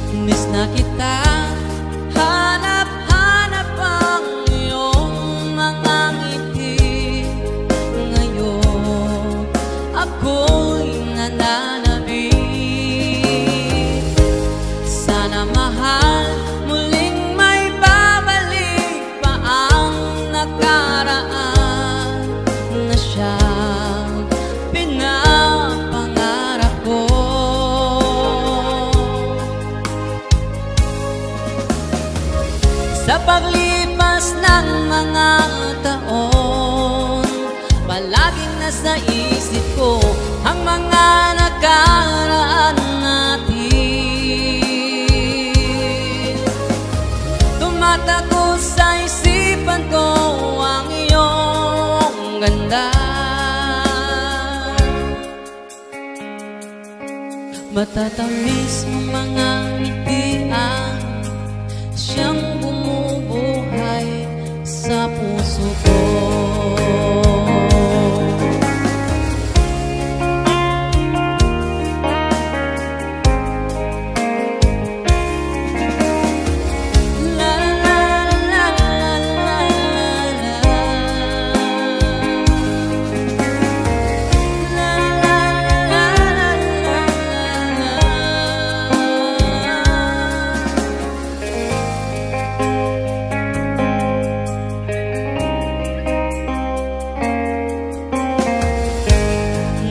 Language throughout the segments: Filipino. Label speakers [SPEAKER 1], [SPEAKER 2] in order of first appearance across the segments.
[SPEAKER 1] Miss na kita, hanap-hanap ang iyong mga ngiti. Ngayon ako'y nananabik. Sana mahal, muling may babalik pa ang nakaraan na siyang pinapangarap ko. Sa paglipas ng mga taon, palaging nasa isip ko ang mga nakaraan natin. Tumatakbo sa isipan ko ang iyong ganda. Matatamis mong mga ngitian, siyang bumubuhay sa puso ko.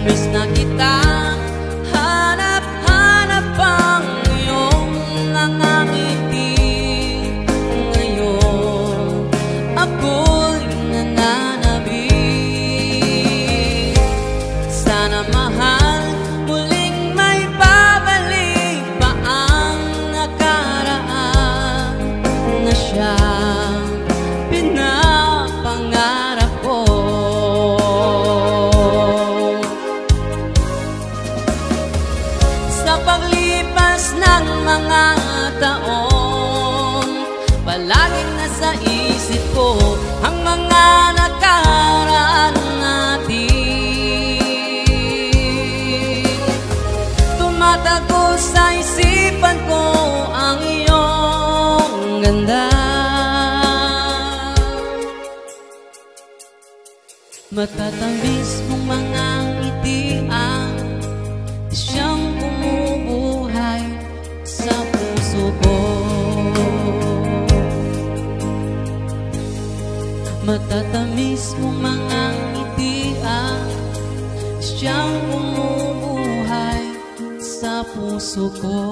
[SPEAKER 1] Miss na kita, hanap-hanap ang iyong mga ngiti. Ngayon ako'y nananabik. Sana mahal, muling may babalik pa ang nakaraan na siyang pinapangarap ko. Sa paglipas ng mga taon, palaging nasa isip ko ang mga nakaraan natin. Tumatago sa isipan ko ang iyong ganda. Matatamis mong mga ngitian, siyang bumubuhay sa puso ko. Matatamis mong mga ngitian, siyang bumubuhay sa puso ko.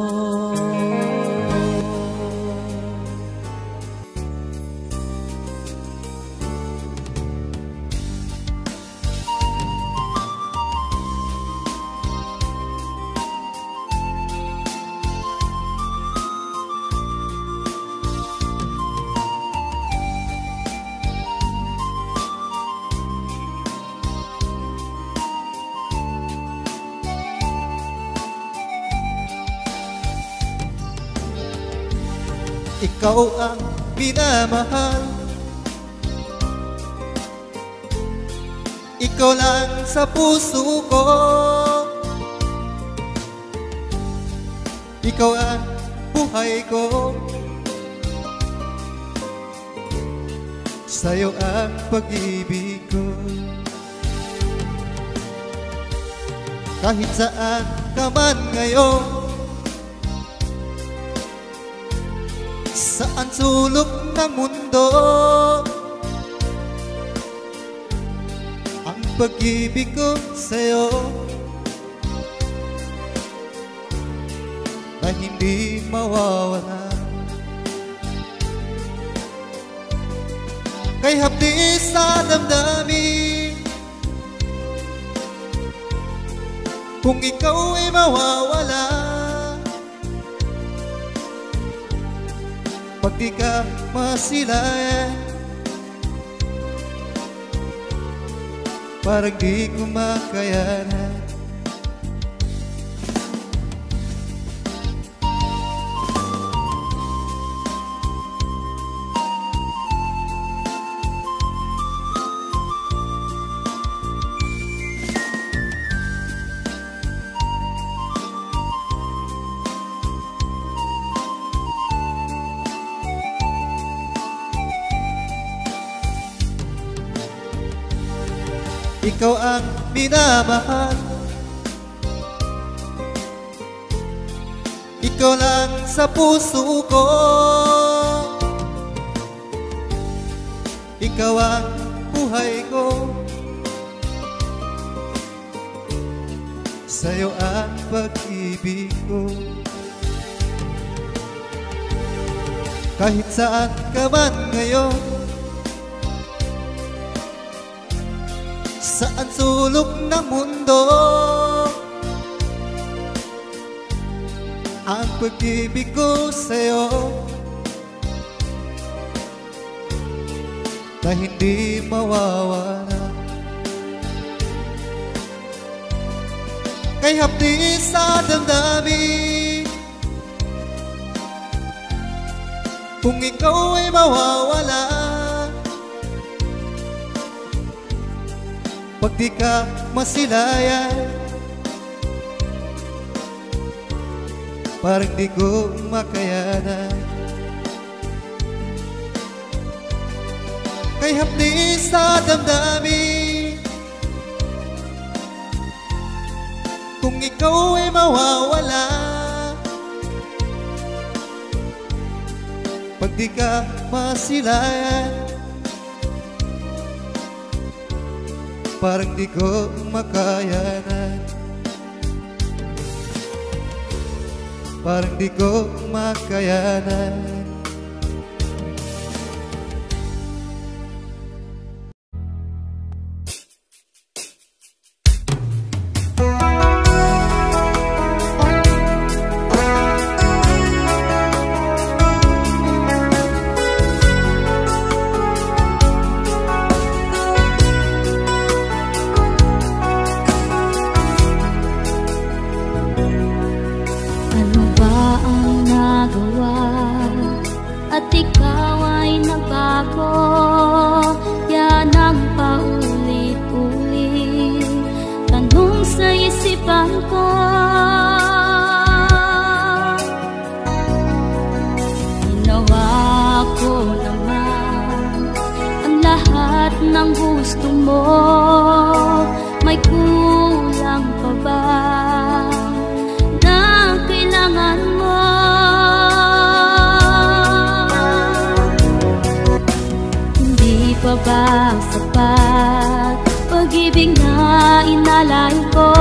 [SPEAKER 2] Ikaw ang minamahal, ikaw lang sa puso ko. Ikaw ang buhay ko, sa'yo ang pag-ibig ko. Kahit saan ka man ngayon, saan sulok ng mundo, ang pag-ibig ko sa'yo na hindi mawawala. Kay hapdi sa damdamin, kung ikaw ay mawawala, pag di ka masilayan, parang di ko makayanan. ikaw ang minamahal. Ikaw lang sa puso ko, ikaw ang buhay ko. Sa'yo ang pag-ibig ko. Kahit saan ka man ngayon, saan sulok ng mundo, ang pag-ibig ko sa'yo na hindi mawawala. Kay hapdi sa damdamin, kung ikaw ay mawawala, pag di ka masilayan, parang di ko makayanan. Kay hapdi sa damdamin, kung ikaw ay mawawala, pag di ka masilayan, parang di ko makayanan. Parang di ko makayanan.
[SPEAKER 3] At ikaw ay nagbago, yan ang paulit-ulit tanong sa isipan ko. Ginawa ko naman ang lahat ng gusto mo, may kulang pa ba na kailangan mo? Pa ba sapat pag-ibig na inalay ko?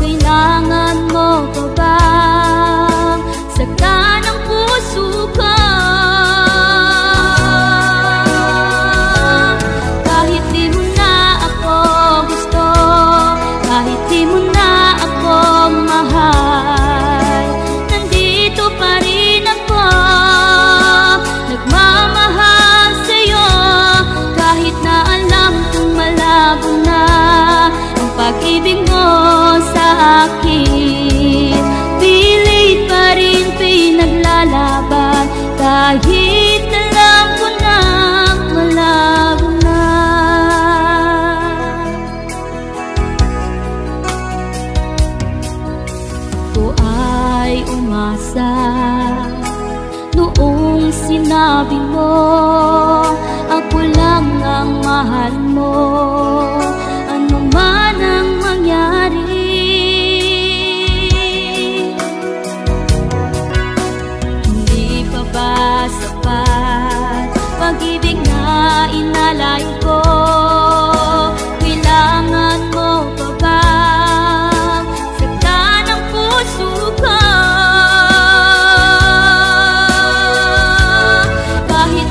[SPEAKER 3] Kailangan mo pa ba saktan ang puso ko? Kahit di mo na ako gusto, kahit di mo na ako mahal, nandito pa rin ako nagmamahal. Kahit na alam kong malabo na ang pag-ibig mo sa akin, pilit pa rin pinaglalaban kahit alam ko na malabo na. Ko ay umasa noong sinabi mo ako lang ang mahal mo, ano man ang mangyari. Hindi pa ba sapat pag-ibig na inalay ko? Kailangan mo pa ba saktan ang puso ko? Kahit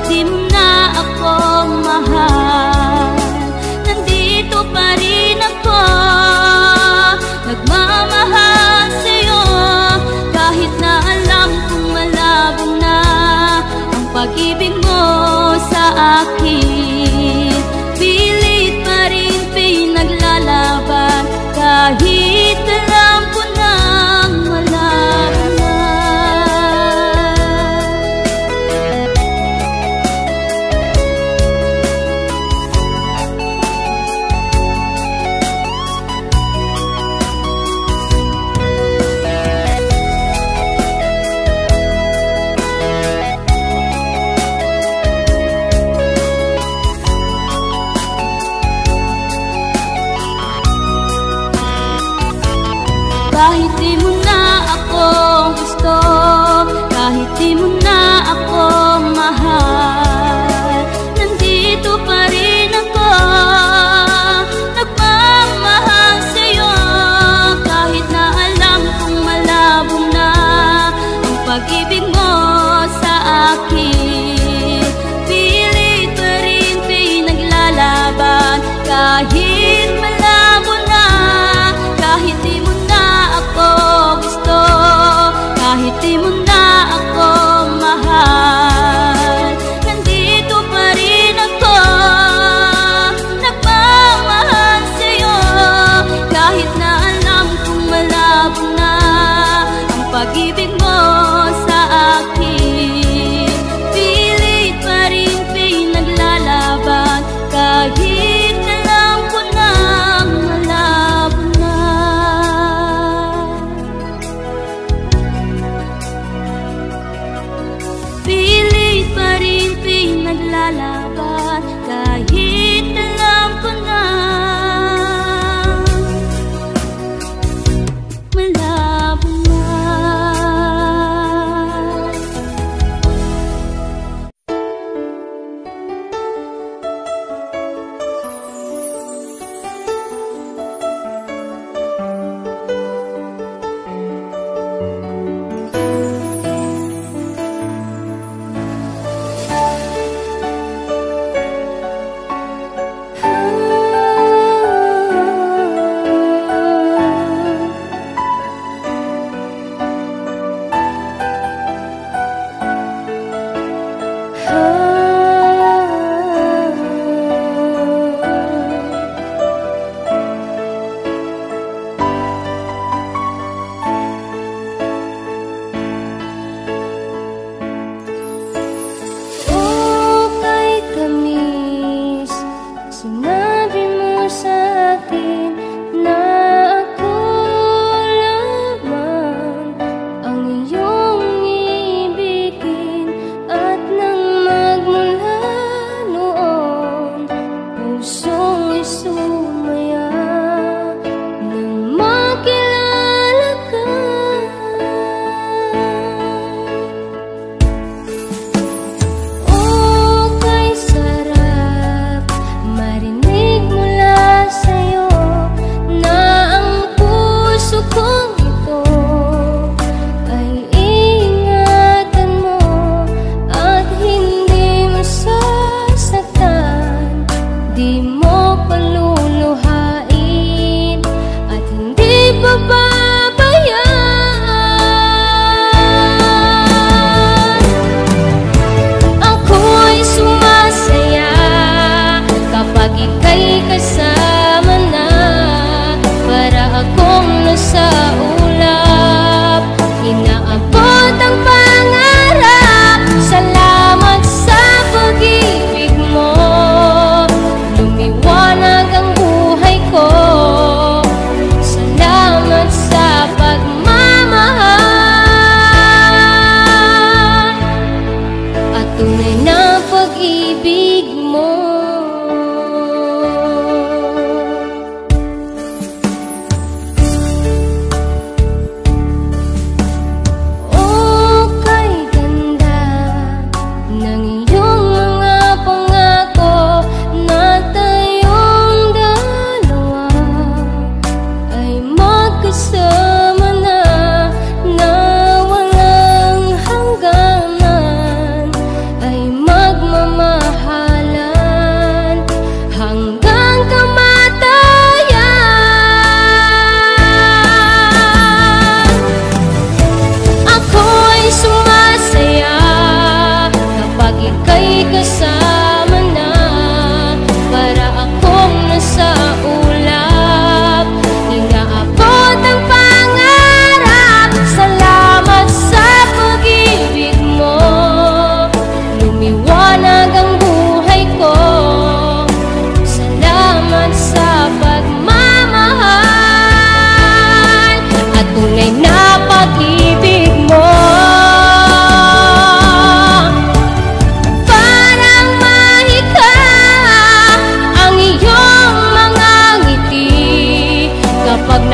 [SPEAKER 3] di mo Kahit di mo na ako gusto, kahit di mo na ako mahal, nandito pa rin ako, nagmamahal sa'yo. Kahit na alam kong malabo na ang pag-ibig mo sa akin, pilit pa rin pinaglalaban. Kahit malabo na, kahit di mo na ako gusto, kahit di mo na ako mahal, nandito pa rin ako, nagmamahal sa'yo. Kahit na alam kong malabo na ang pag-ibig mo sa akin, pilit pa rin pinaglalaban. Kahit alam ko na malabo na, pilit pa rin pinaglalaban. Kahit alam ko na malabo na.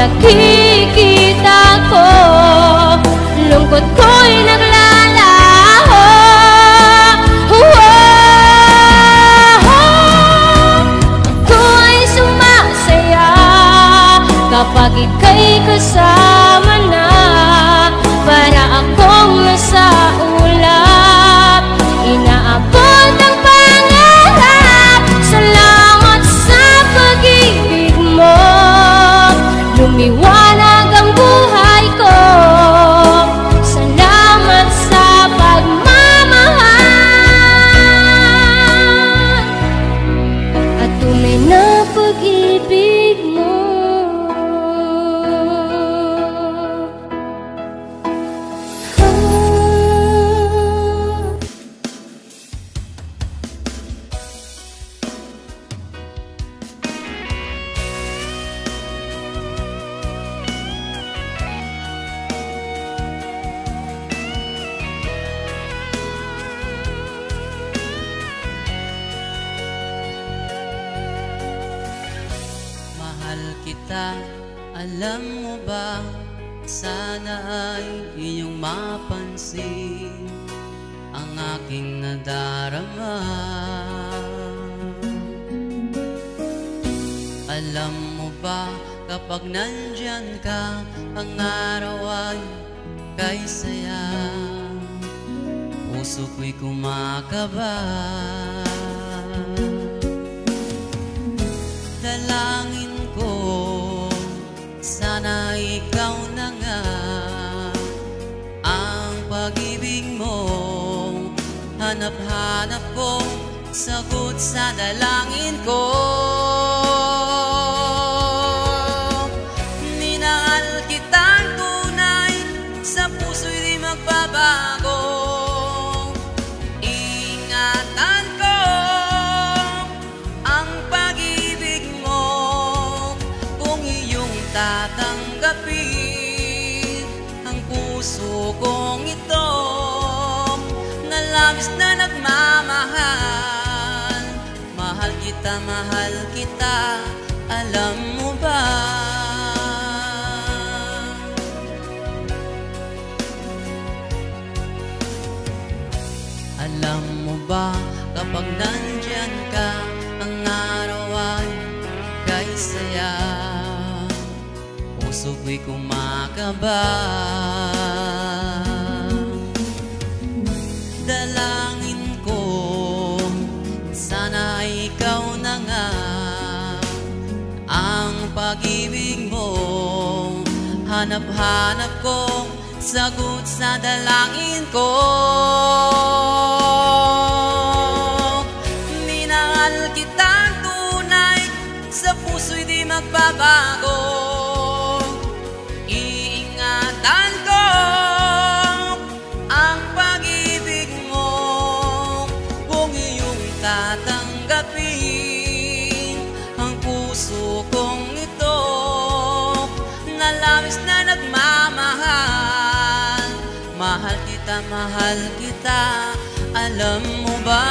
[SPEAKER 4] nakikita
[SPEAKER 3] kapag ika'y kasama na, para akong nasa ulap. Inaabot ang pangarap, salamat sa pag-ibig mo. Lumiwanag ang buhay ko, salamat sa pagmamahal at tunay na pag-ibig mo.
[SPEAKER 1] Mahal kita, alam mo ba? Sana ay iyong mapansin ang aking nadarama. Alam mo ba, kapag nandyan ka, ang araw ay kay saya. Puso ko'y kumakaba. Dalangin ko, sana ikaw na nga ang pag-ibig mo. Hanap-hanap ko sagot sa dalangin ko. Minahal kitang tunay, sa puso'y di magbabago. Ingatan ko ang pag-ibig mo, kung iyong tatanggapin ang puso kong ito, na labis na nagmamahal. Mahal kita, alam mo ba? Alam mo ba, kapag nandyan ka, ang araw ay kay saya. Puso ko'y kumakaba. Dalangin ko, sana ikaw na nga ang pag-ibig mo. Hanap-hanap ko sagot sa dalangin ko. Minahal kitang tunay, sa puso'y di magbabago. Iingatan ko ang pag-ibig mo, kung iyong tatanggapin ang puso kong ito, na labis na nagmamahal. Mahal kita, alam mo ba?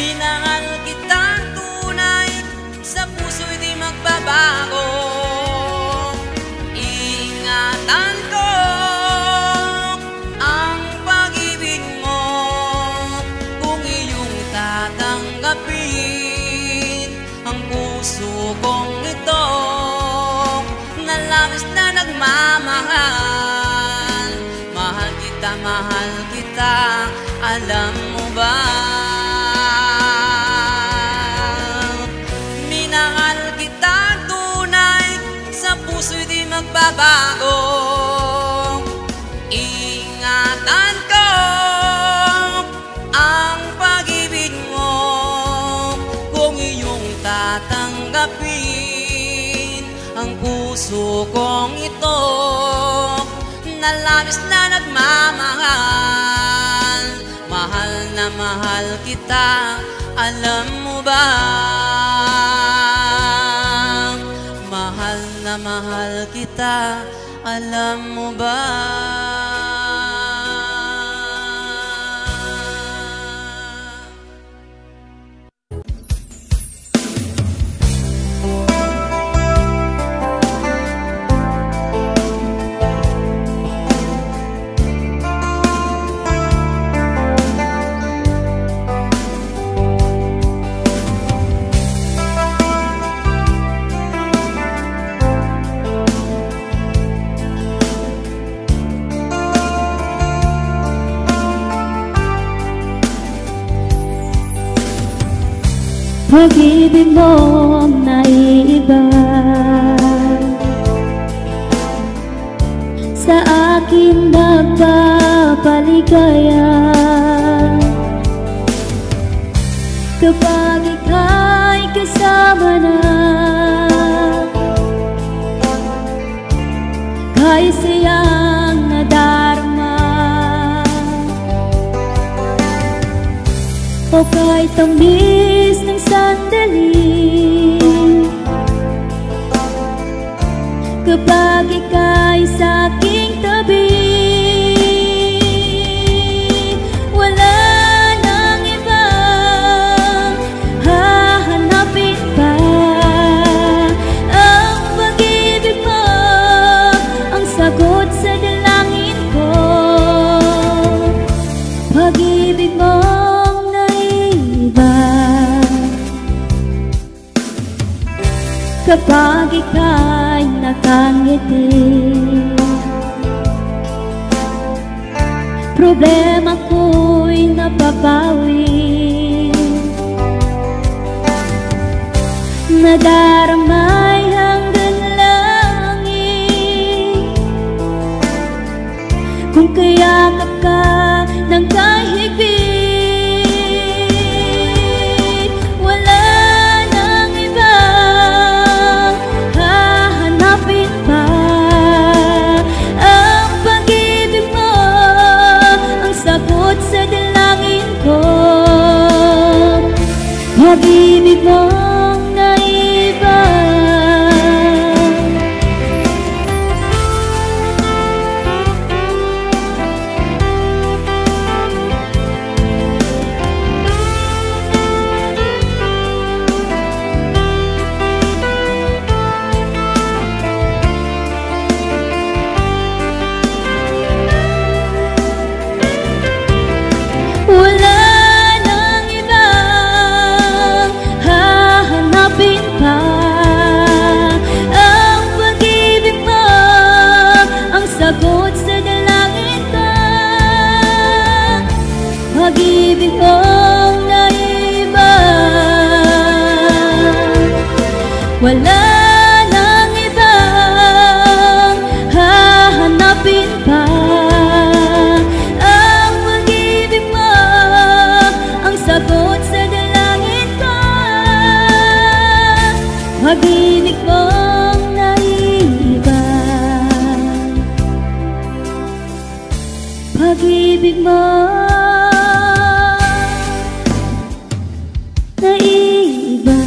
[SPEAKER 1] Minahal kitang tunay, sa puso'y di magbabago. Ingatan ko ang pag-ibig mo, kung iyong tatanggapin ang puso kong ito, na labis na nagmamahal. Mahal kita, alam mo ba? Minahal kitang tunay, sa puso'y di magbabago. Ingatan ko ang pag-ibig mo, kung iyong tatanggapin ang puso kong ito, na labis na nagmamahal. Mahal kita, alam mo ba? na mahal kita, alam mo ba?
[SPEAKER 3] Pag-ibig mo ang naiiba sa akin nagpapaligaya. Kapag ika'y kasama na, kahit siyang nadarama o kahit tamis ng sandali, kapag ika'y sa aking tabi, wala nang ibang hahanapin pa. Ang pag-ibig mo ang sagot sa dalangin ko. Pag-ibig mo kapag ika'y nakangiti, problema ko'y napapawi, nadaramay hanggang langit. Kung kayakap ka ng kahigpit, pag-ibig mong naiba. Wala sagot sa dalangin ka. Pag-ibig mong naiba, wala nang ibang hahanapin pa. Ang pag-ibig mo ang sagot sa dalangin ka. Pag-ibig mong naiba, pag-ibig mo naiba.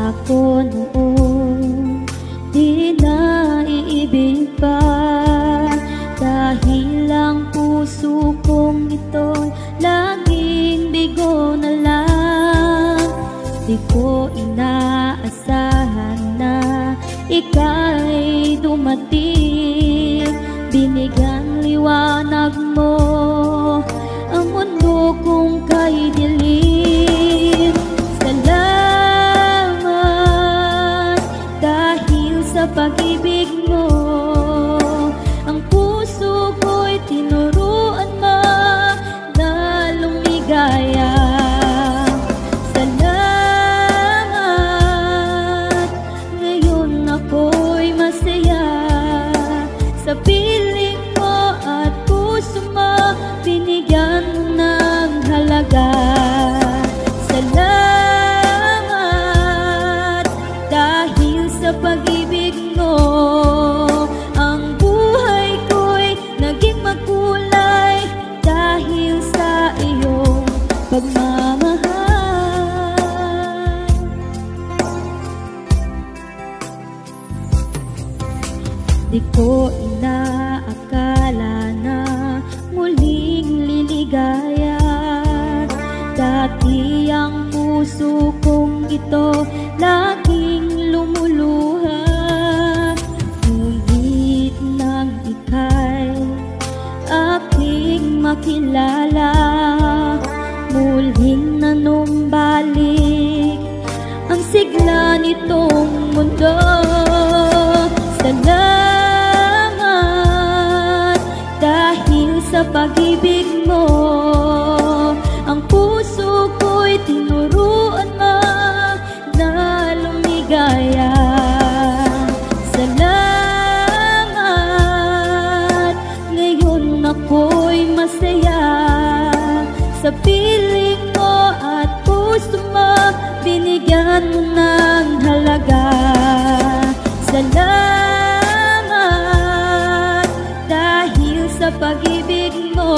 [SPEAKER 3] ako noon, di na iibig pa. Dahil ang puso kong ito laging bigo na lang. Di ko inaasahan na ika'y dumating. Binigyan liwanag mo ang mundo kong kay dilim. Salamat dahil sa pag-ibig mo, ang puso ko'y tinuruan mo na lumigaya. Salamat, ngayon ako'y masaya sa piling mo at puso mo, binigyan mo ng halaga. Salamat dahil sa pag-ibig mo, ang buhay ko'y naging makulay dahil sa iyong pagmamahal. Di ko inaakala na muling liligaya. Dati ang puso kong ito laging lumuluha. Ngunit nang ika'y aking makilala, muling nanumbalik ang sigla nitong mundo. Salamat dahil sa pag-ibig mo, ang puso ko'y tinuruan mo na lumigaya. Salamat, ngayon ako'y masaya sa piling mo at puso mo, binigyan mo ng halaga. Salamat dahil sa pag-ibig mo,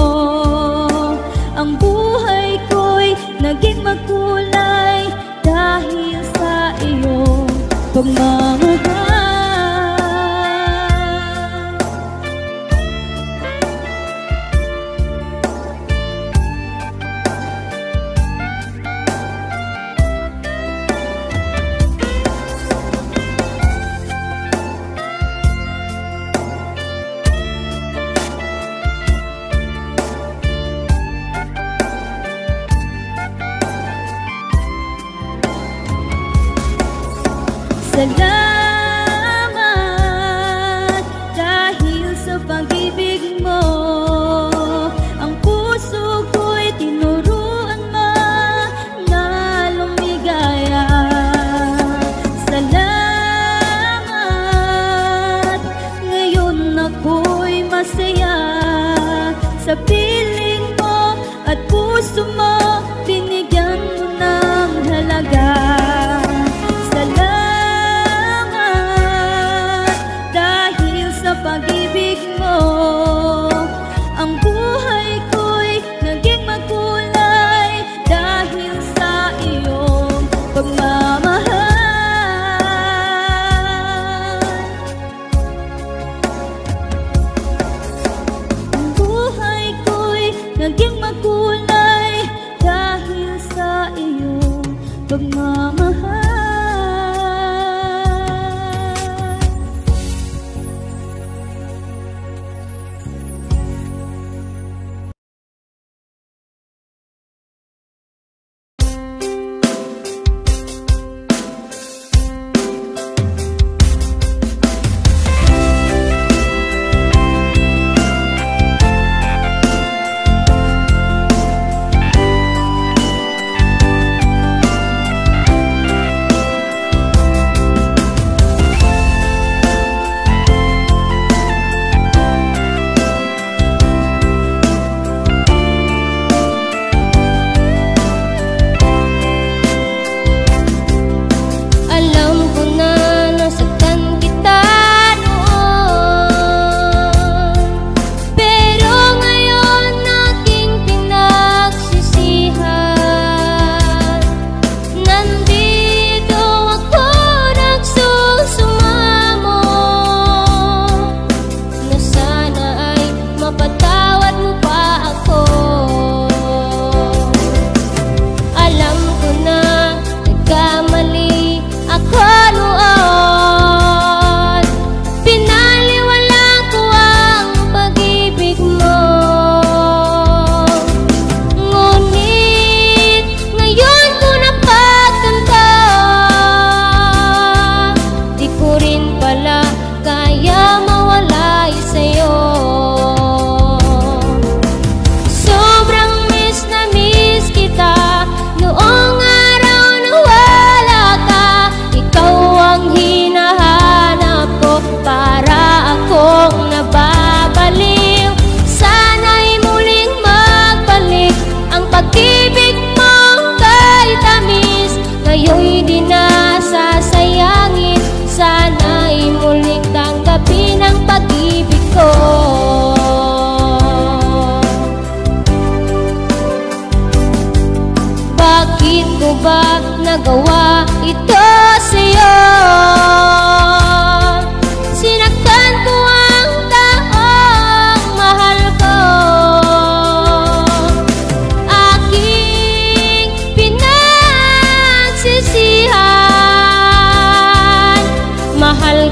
[SPEAKER 3] ang buhay ko'y naging makulay dahil sa iyong pagmamahal. Salamat dahil sa pag-ibig mo, ang puso ko'y tinuruan mo na lumigaya. Salamat, ngayon ako'y masaya sa piling mo at puso mo, binigyan mo ng halaga. Salamat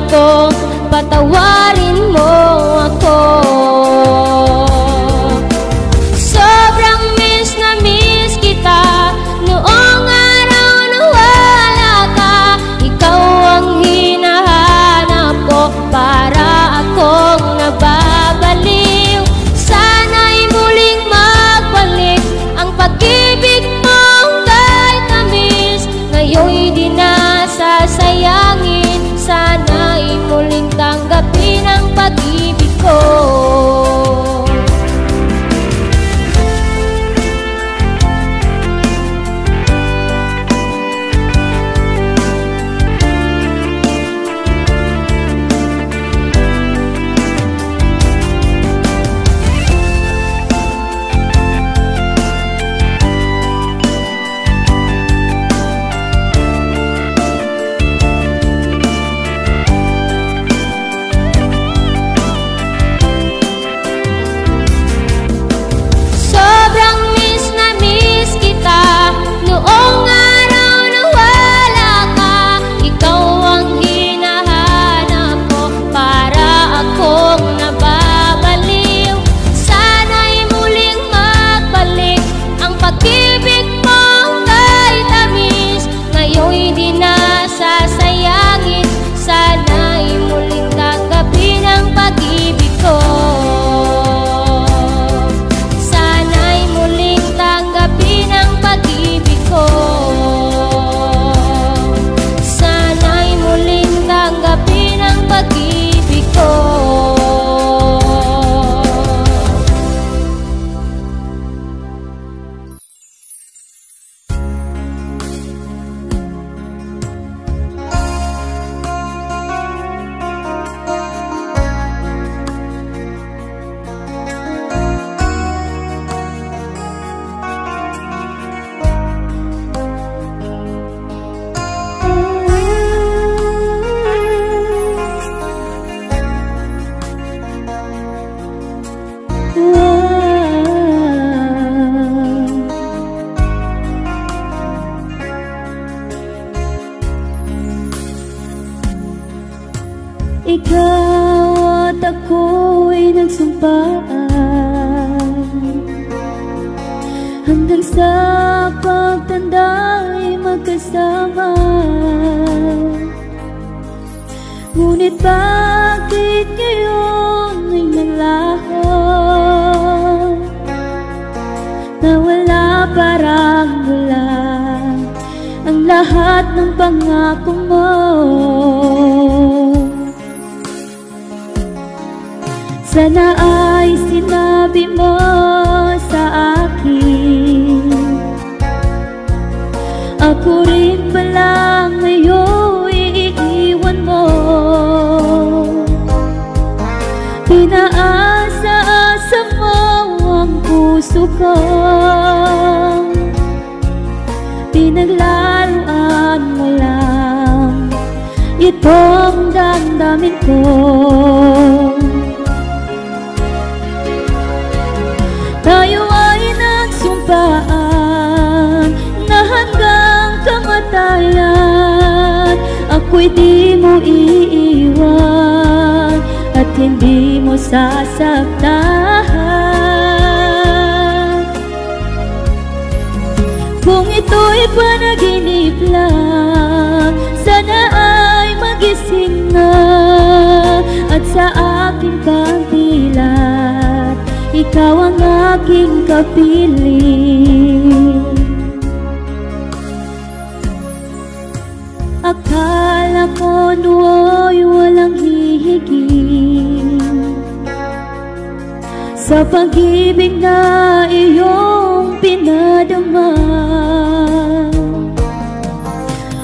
[SPEAKER 3] ko, patawarin mo ako. Sobrang miss na miss kita noong araw na wala ka. Ikaw ang hinahanap ko, para akong nababaliw. Sana'y muling magbalik ang pag-ibig mong kay tamis. Ngayon'y di na sasayangin, sana'y muling tanggapin ang pag-ibig ko.
[SPEAKER 4] Ikaw at ako'y nagsumpaan, hanggang sa pagtanda'y magkasama. Ngunit bakit ngayon ay naglaho, nawala parang wala ang lahat ng pangako mo. Sana ay sinabi mo sa akin, ako rin pala ngayon iiwan mo. Pinaasa-asa mo ang puso ko, pinaglaruan mo lang itong damdamin ko. Tayo ay nagsumpaan na hanggang kamatayan ako'y di mo iiwan at hindi mo sasaktan. Kung ito'y panaginip lang, sana ay magising na at sa aking kapilat ikaw ang aking kapiling. Akala ko nooy walang hihigit sa pag-ibig na iyong pinadama,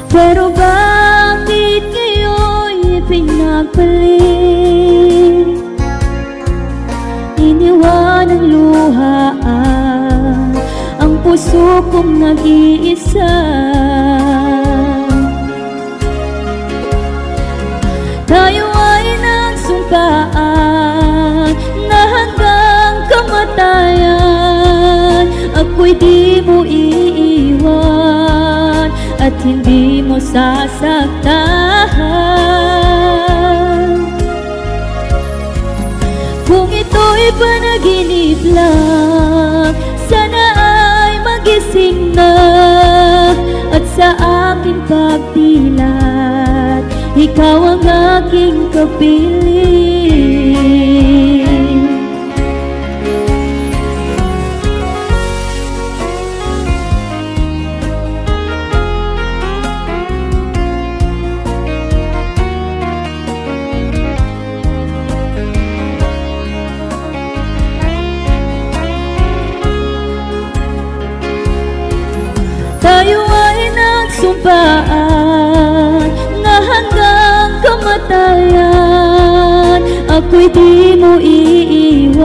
[SPEAKER 4] pero bakit ngayon pinagpalit? Iniwan ang luha ang puso kong nag-iisa. Tayo ay nagsumpaan na hanggang kamatayan ako'y di mo iiwan at hindi mo sasaktan. pagdilat, ikaw ang aking kapiling. Tayo ay nagsumpaan na hanggang kamatayan ako'y di mo iiwan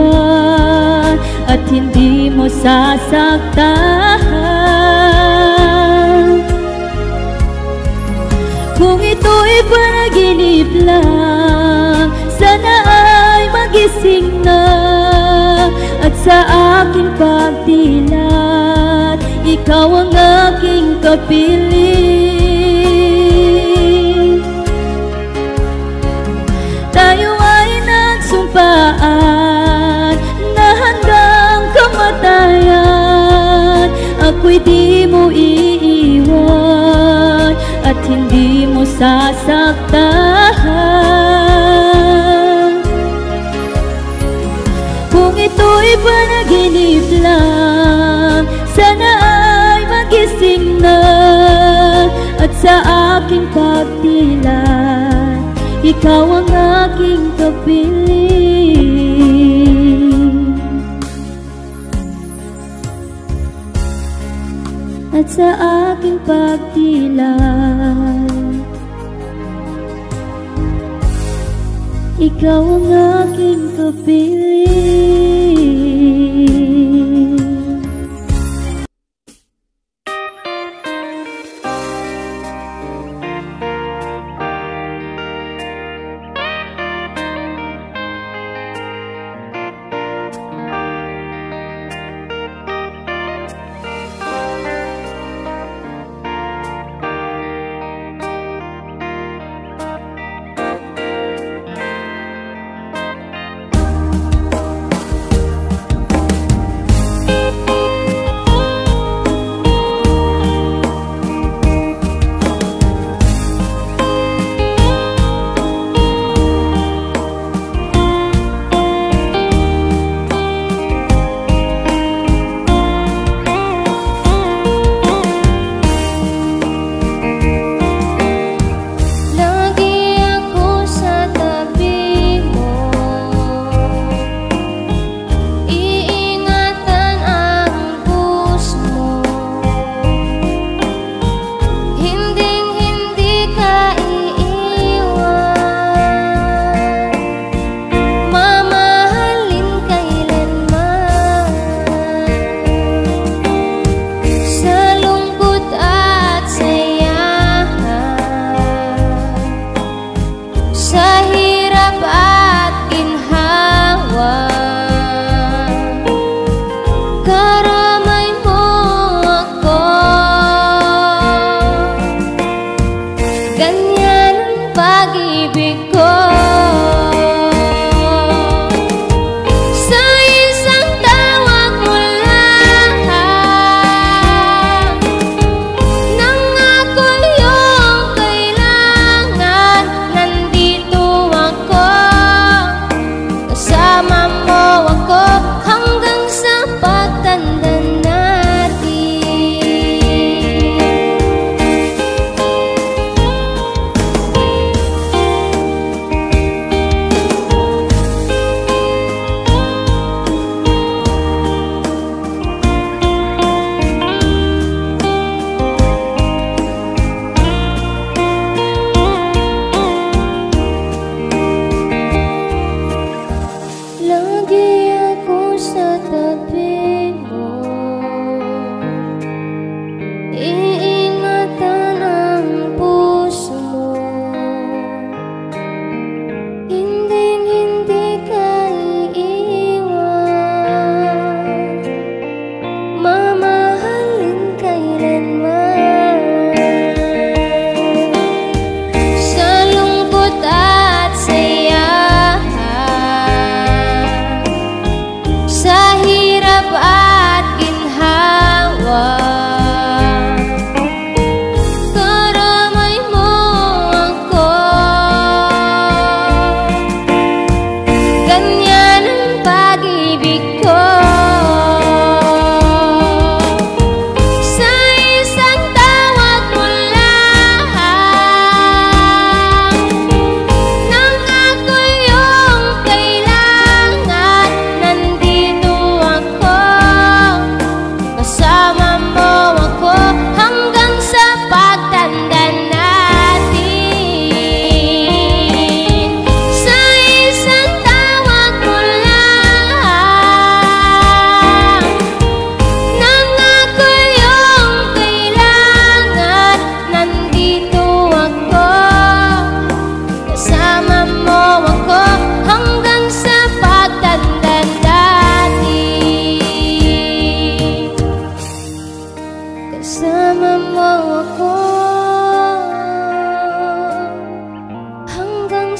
[SPEAKER 4] at hindi mo sasaktan. Kung ito'y panaginip lang, sana ay magising na at sa aking pagdilat, ikaw ang aking kapiling. Tayo ay nagsumpaan na hanggang kamatayan ako'y di mo iiwan at hindi mo sasaktan. Kung ito'y panaginip lang, sana ay magising na at sa aking pagdilat, ikaw ang aking kapiling. At sa aking pagdilat, ikaw ang aking kapiling.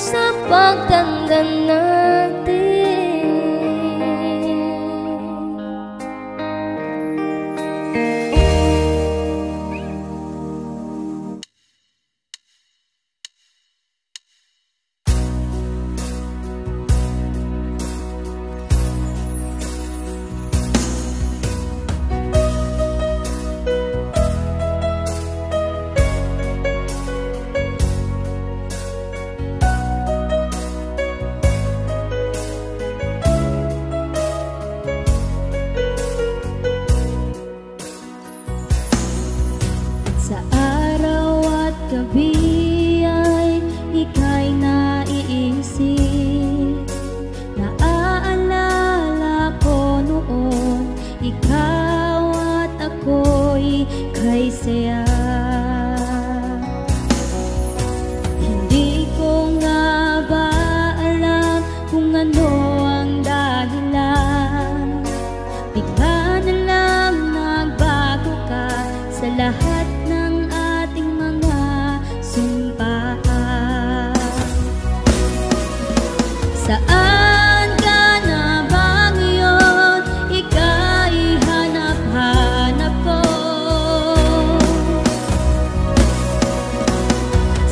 [SPEAKER 3] sa pagtanda natin. Sa araw at gabi ay ika'y naiisip. Naaalala ko noon, ikaw at ako'y kay saya. Hindi ko nga ba alam kung ano ang dahilan. Bigla na lang nagbago ka sa lahat ng ating mga sumpaan. Saan ka na ba ngayon? Ika'y hanap-hanap ko.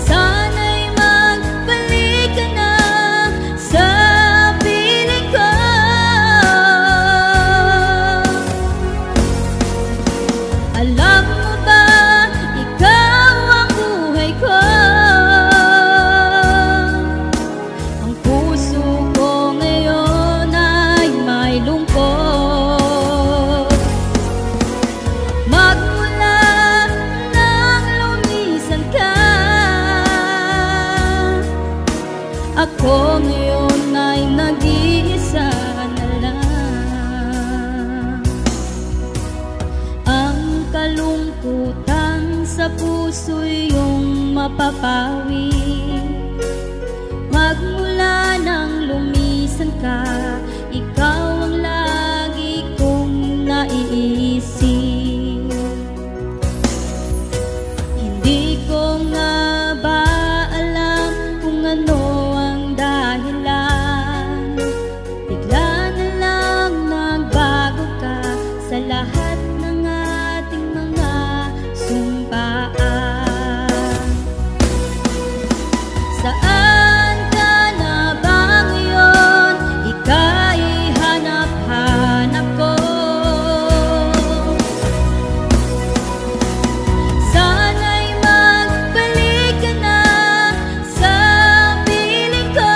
[SPEAKER 3] Sana'y magbalik ka na sa piling ko. Alam mo ba, ikaw ang buhay ko. Ang puso ko ngayon ay may lungkot. Magmula nang lumisan ka, ako ngayon ay nag-iisa na lang. Ang kalungkutan sa puso'y iyong mapapawi. Magmula nang lumisan ka, ikaw ang lagi kong naiisip. Hindi ko nga ba alam kung ano ang dahilan. Bigla na lang nagbago ka sa lahat ng ating mga sumpaan. Saan ka na ba ngayon? Ika'y hanap-hanap ko. Sana'y magbalik ka na sa piling ko.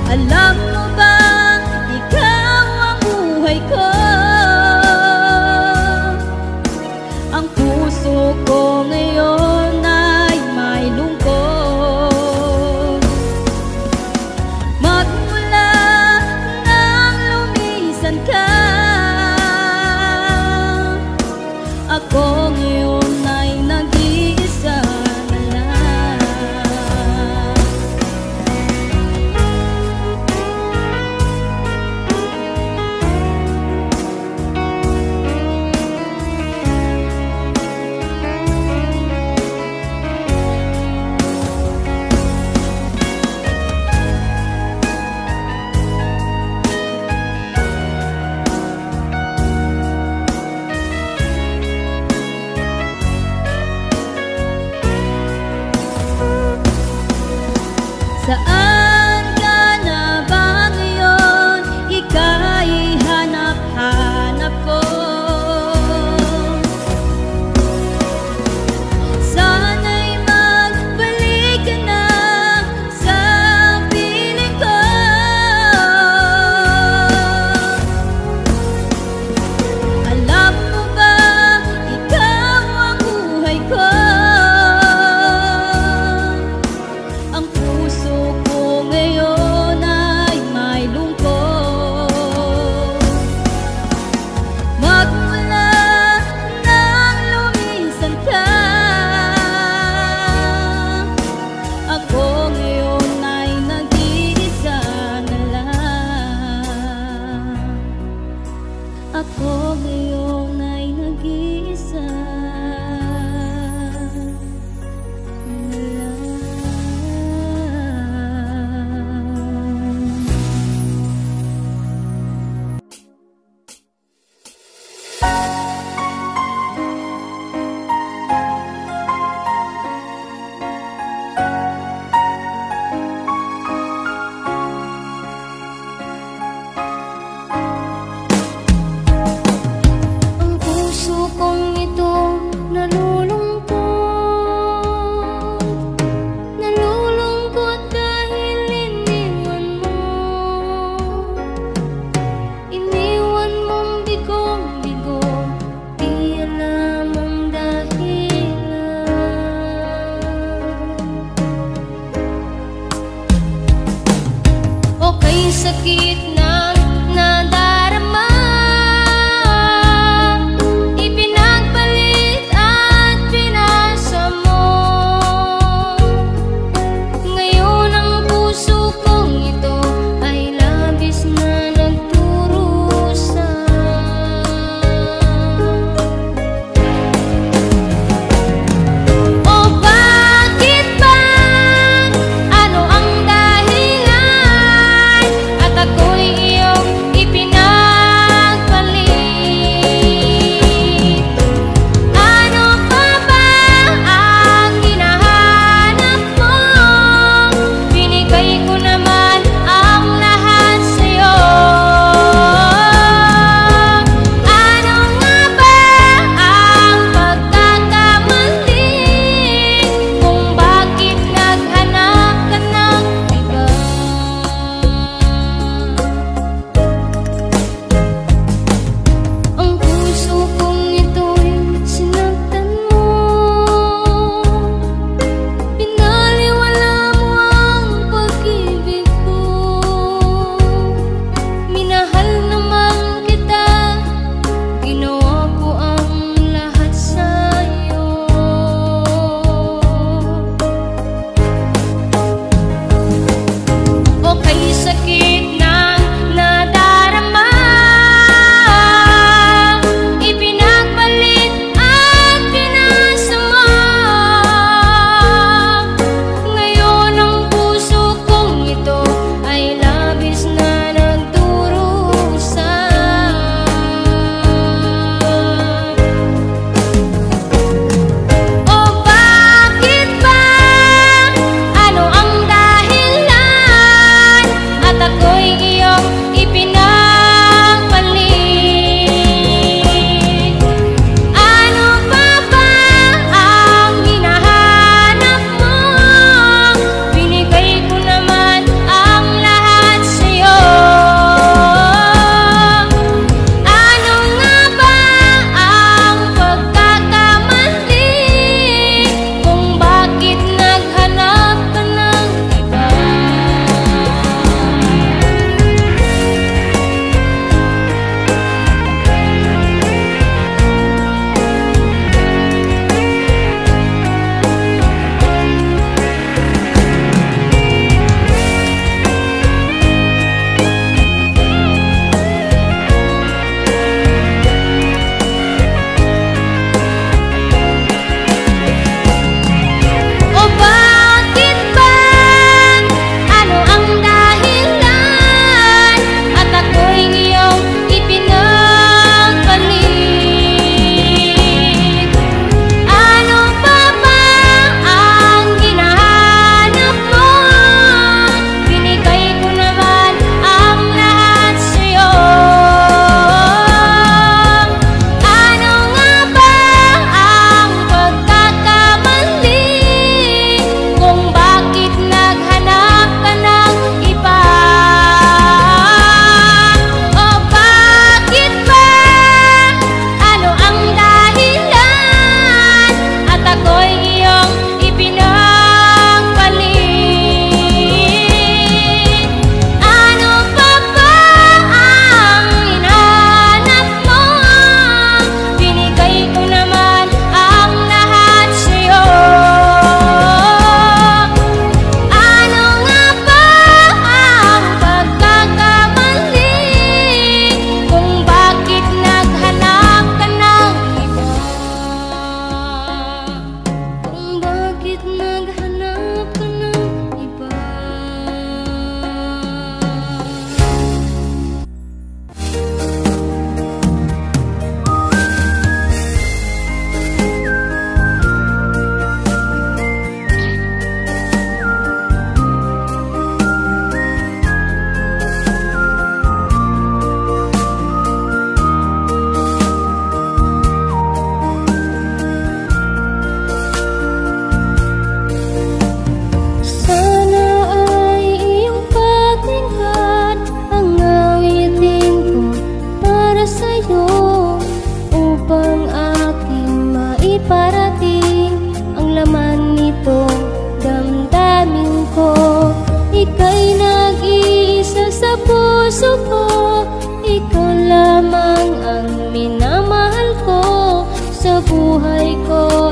[SPEAKER 3] Alam mo ba, ikaw ang buhay ko. Ang puso ko ngayon ay may lungkot. Magmula nang lumisan ka, ako ngayon ay nag-iisa na lang.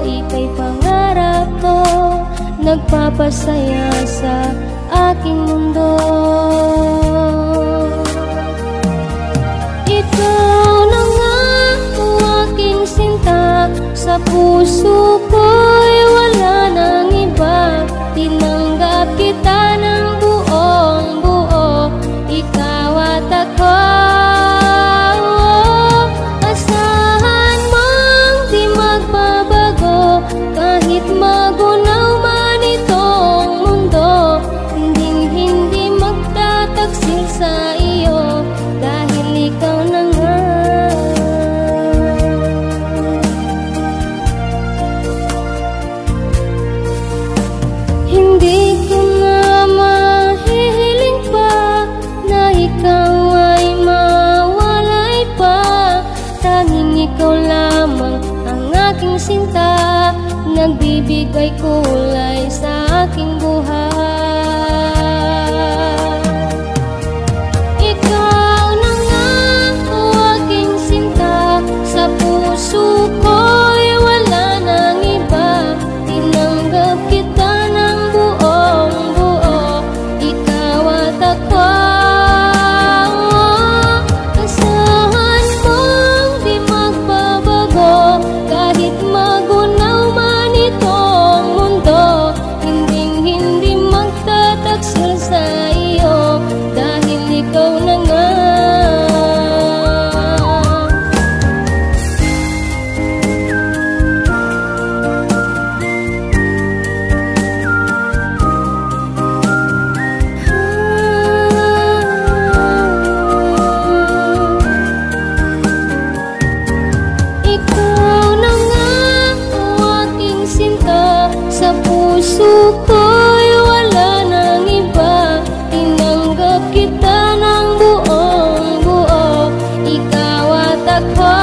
[SPEAKER 3] ika'y pangarap ko, nagpapasaya sa aking mundo. Ikaw na nga ang aking sinta, sa puso ko'y wala nang iba. Tinanggap kita ng buong buo, ikaw at ako. Asahan mong di magbabago, kahit magunaw man itong mundo. Hindi magtataksil sa iyo, dahil ikaw na nga. Hindi ko na mahihiling pa na ikaw ay mawalay pa. Tanging ikaw lamang ang aking sinta, nagbibigay kulay sa aking buhay. Ikaw na nga ang aking sinta, sa puso ko'y wala nang iba. Tinanggap kita ng buong buo, ikaw at ako. Asahan mong di magbabago, kahit magunaw man itong mundo. Hindi magtataksil sa iyo, dahil ikaw na nga. Ikaw na nga ang aking sinta, sa puso ko'y wala nang iba. Tinanggap kita ng buong buo, ikaw at ako.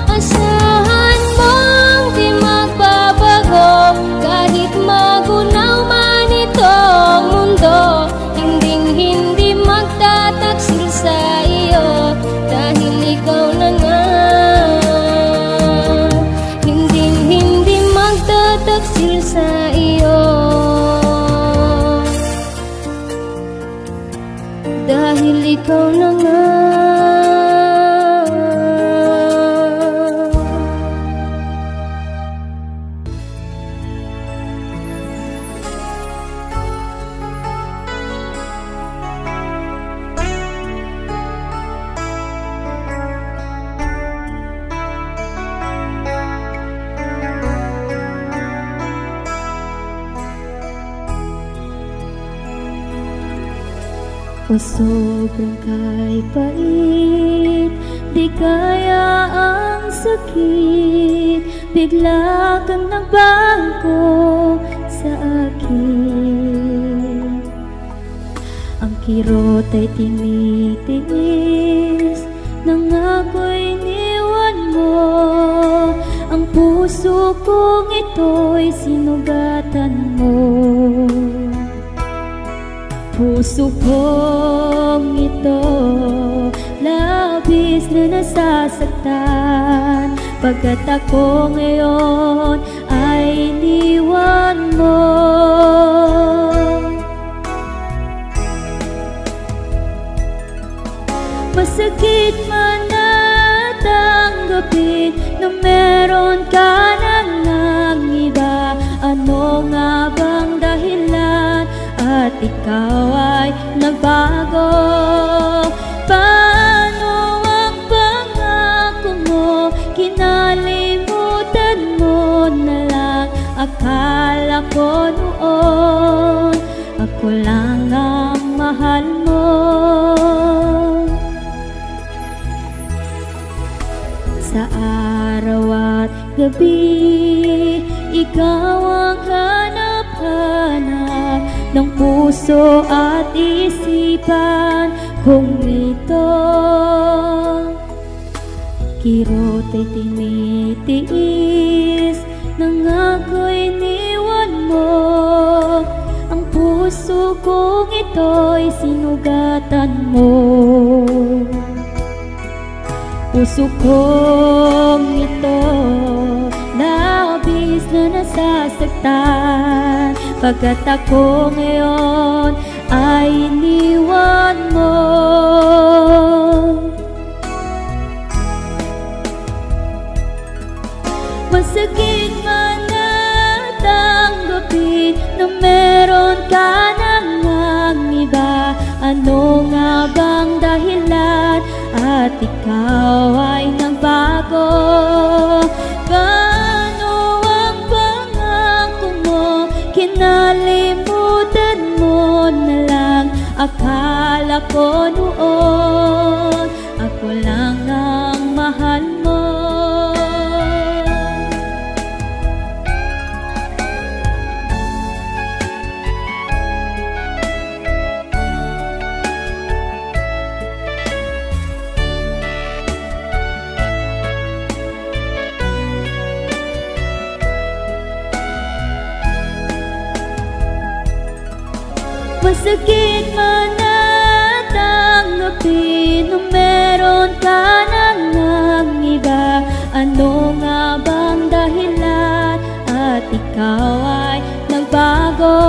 [SPEAKER 3] Asahan mong di magbabago, kahit magunaw man itong mundo. Hindi magtataksil sa iyo, dahil ikaw na nga. Hindi magtataksil sa iyo, dahil ikaw na nga. O sobrang kay pait, di kaya ang sakit. Bigla kang nagbago sa akin. Ang kirot ay tinitiis, nang ako'y iniwan mo. Ang puso kong ito'y sinugatan mo. Puso kong ito labis na nasasaktan, pagkat ako ngayon ay iniwan mo. Masakit man na tanggapin na meron ka ng iba. Ano nga bang dahilan at ikaw ay nagbago? Paano ang pangako mo? Kinalimutan mo na lang. Akala ko noon ako lang ang mahal mo. Sa araw at gabi, ikaw ang hanap-hanap ng puso at isipan kong ito. Kirot ay tinitiis nang ako'y iniwan mo. Ang puso kong ito'y sinugatan mo. Puso kong ito masaktan pagkat ako ngayon ay iniwan mo. Masakit man na tanggapin na meron ka nang iba. Ano nga bang dahilan at ikaw ay nagbago? Paano ang pangako mo? Kinalimutan mo na lang. Akala ko noon ako lang ang mahal mo. Masakit man na tanggapin na meron ka nang iba. Ano nga bang dahilan at ikaw ay nagbago?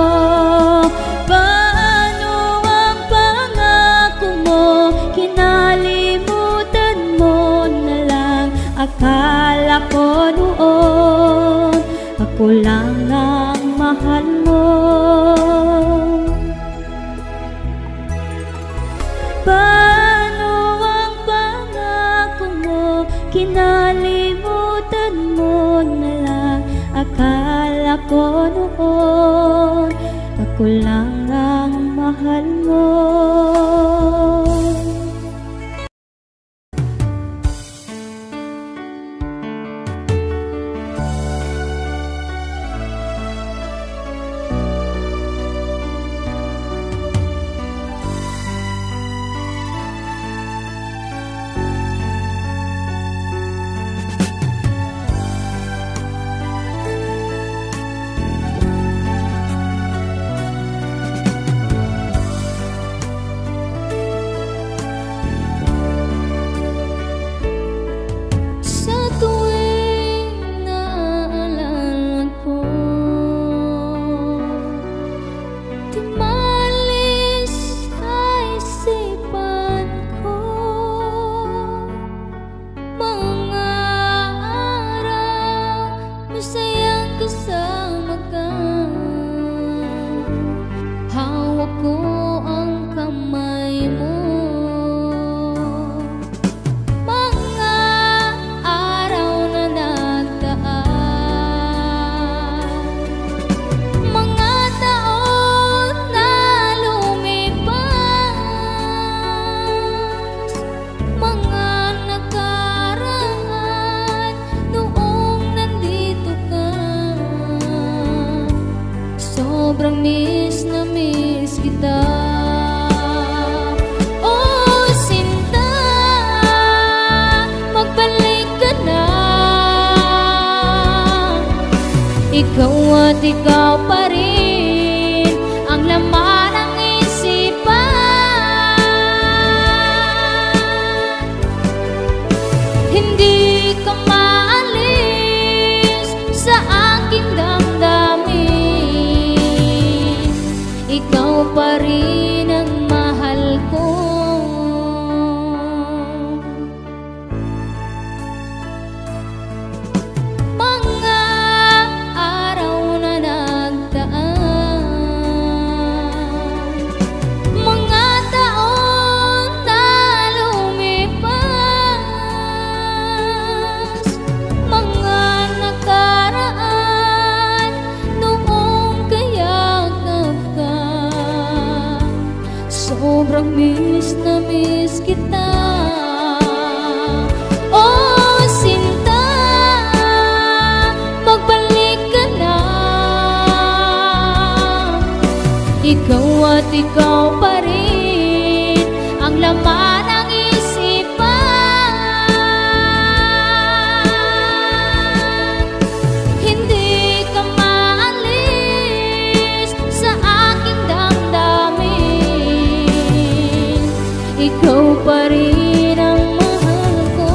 [SPEAKER 3] Paano ang pangako mo? Kinalimutan mo na lang. Akala ko noon ako lang ang mahal mo. Paano ang pangako mo? Kinalimutan mo na lang. Akala ko noon ako lang ang mahal mo.
[SPEAKER 4] Sobrang miss na miss kita. Oh, sinta, magbalik ka na. Ikaw at ikaw pa rin ang laman ng isipan. Hindi ka maalis sa aking damdamin. Ikaw pa rin ang mahal ko. Mga araw na nagdaan, mga taon na lumipas, mga nakaraan noong kayakap ka. Sobrang miss na miss kita. Oh, sinta, magbalik ka na. Ikaw at ikaw pa rin ang laman ng isipan. Hindi ka maalis sa aking damdamin. Ikaw pa rin ang mahal ko.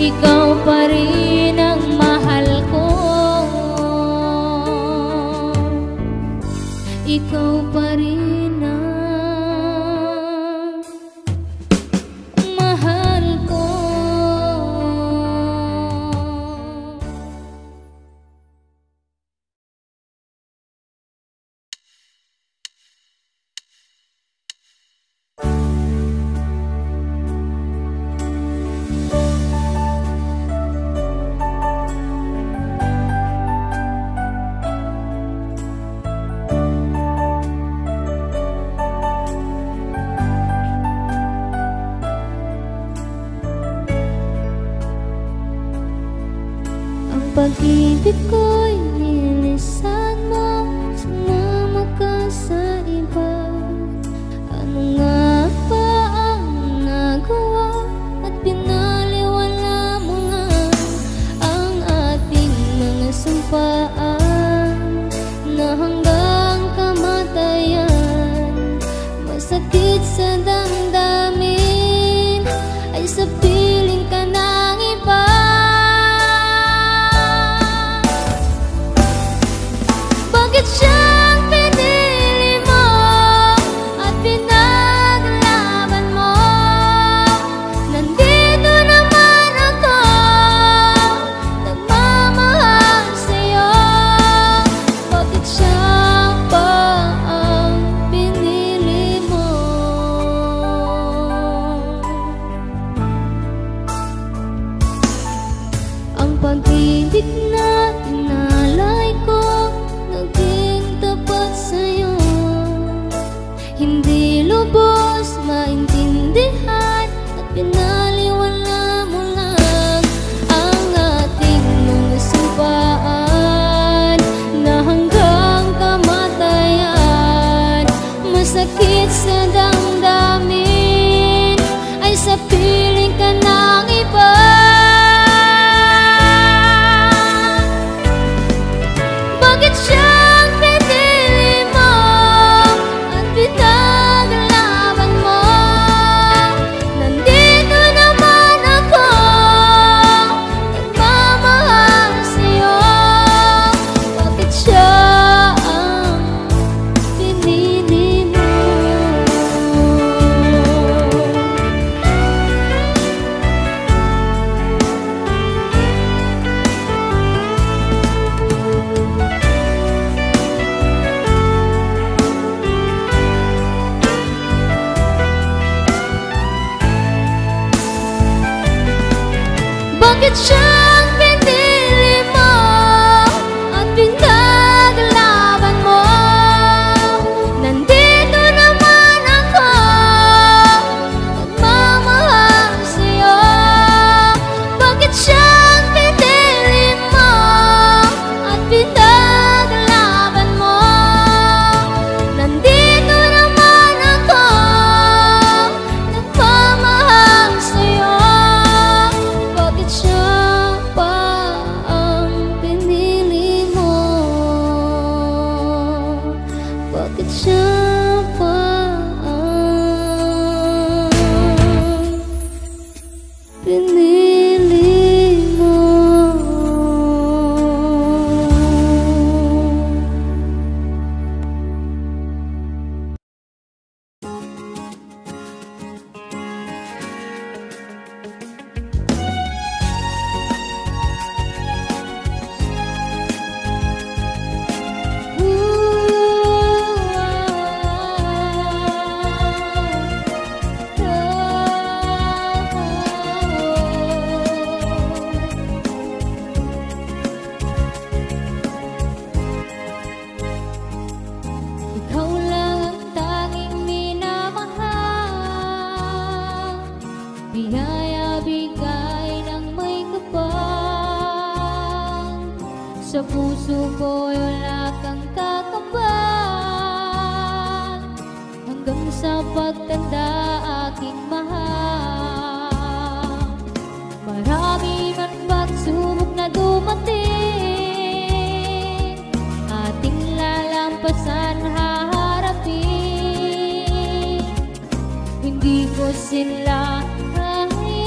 [SPEAKER 4] ikaw pa rin ang mahal ko. Ikaw pa rin ang mahal ko. Pag-ibig ko'y nilisan mo, sumama ka sa iba. Ano nga ba ang nagawa at pinaliwala mo nga ang ating mga sampaan na hanggang kamatayan? Masakit sa damdamin ay sa piling ka ng iba. Bakit siyang pinili mo at pinaglaban mo? Nandito naman ako, nagmamahal sa'yo. Bakit siya pa ang pinili mo? Ang pag-ibig na inalay ko naging tapat sa'yo, hindi lubos maintindihan at pinaliwala mo lang ang ating mga sampaan na hanggang kamatayan. Masakit sa damdamin ay sa piling ka ng iba. Bakit siyang pinili mo at pinaglaban mo? Nandito naman ako, nagmamahal sa'yo. Bakit siya ang pinili mo? Bakit siyang pinili mo at pinaglaban mo? Nandito naman ako, nagmamahal sa'yo. Bakit siyang pinili mo at pinaglaban mo? Nandito naman ako, nagmamahal sa'yo. Bakit siya pa ang pinili mo? Bakit siya pa ang pinili mo? Ikaw lang ang tanging minamahal, biyaya bigay ng may kapal. Sa puso ko'y wala kang kakambal, hanggang sa pagtanda aking mahal. Marami man pagsubok na dumating, ating lalampasan haharapin. Hindi ko sila hayaan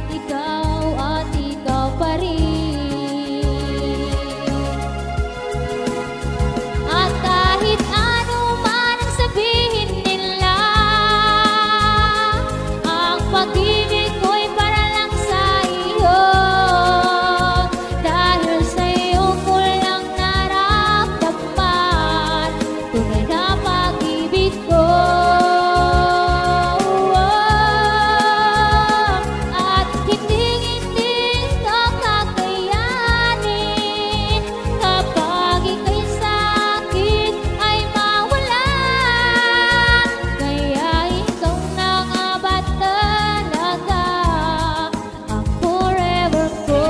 [SPEAKER 4] ikaw at ikaw pa rin. At kahit ano man ang sabihin nila, ang pag-ibig ko'y para lang sa iyo. Dahil sa iyo ko lang naramdaman tunay na pag-ibig ko. At hindi ito kakayanin kapag ika'y sa'kin ay mawala. Kaya ikaw na nga ba talaga ang forever ko?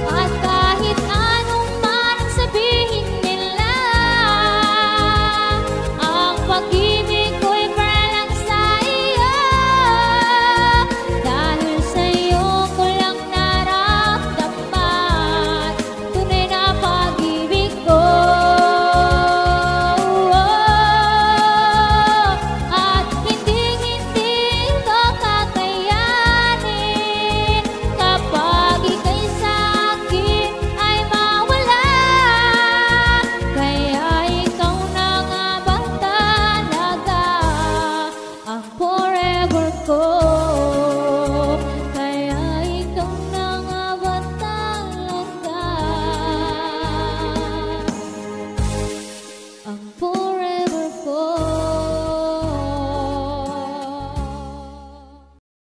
[SPEAKER 4] At kahit anong man ang sabihin nila, ang pag-ibig ko'y para lang sa iyo. Dahil sa iyo ko lang naramdaman tunay na pag-ibig ko. At hindi ito kakayanin kapag ika'y sa'kin ay mawala. Kaya ikaw na nga ba talaga ang forever ko?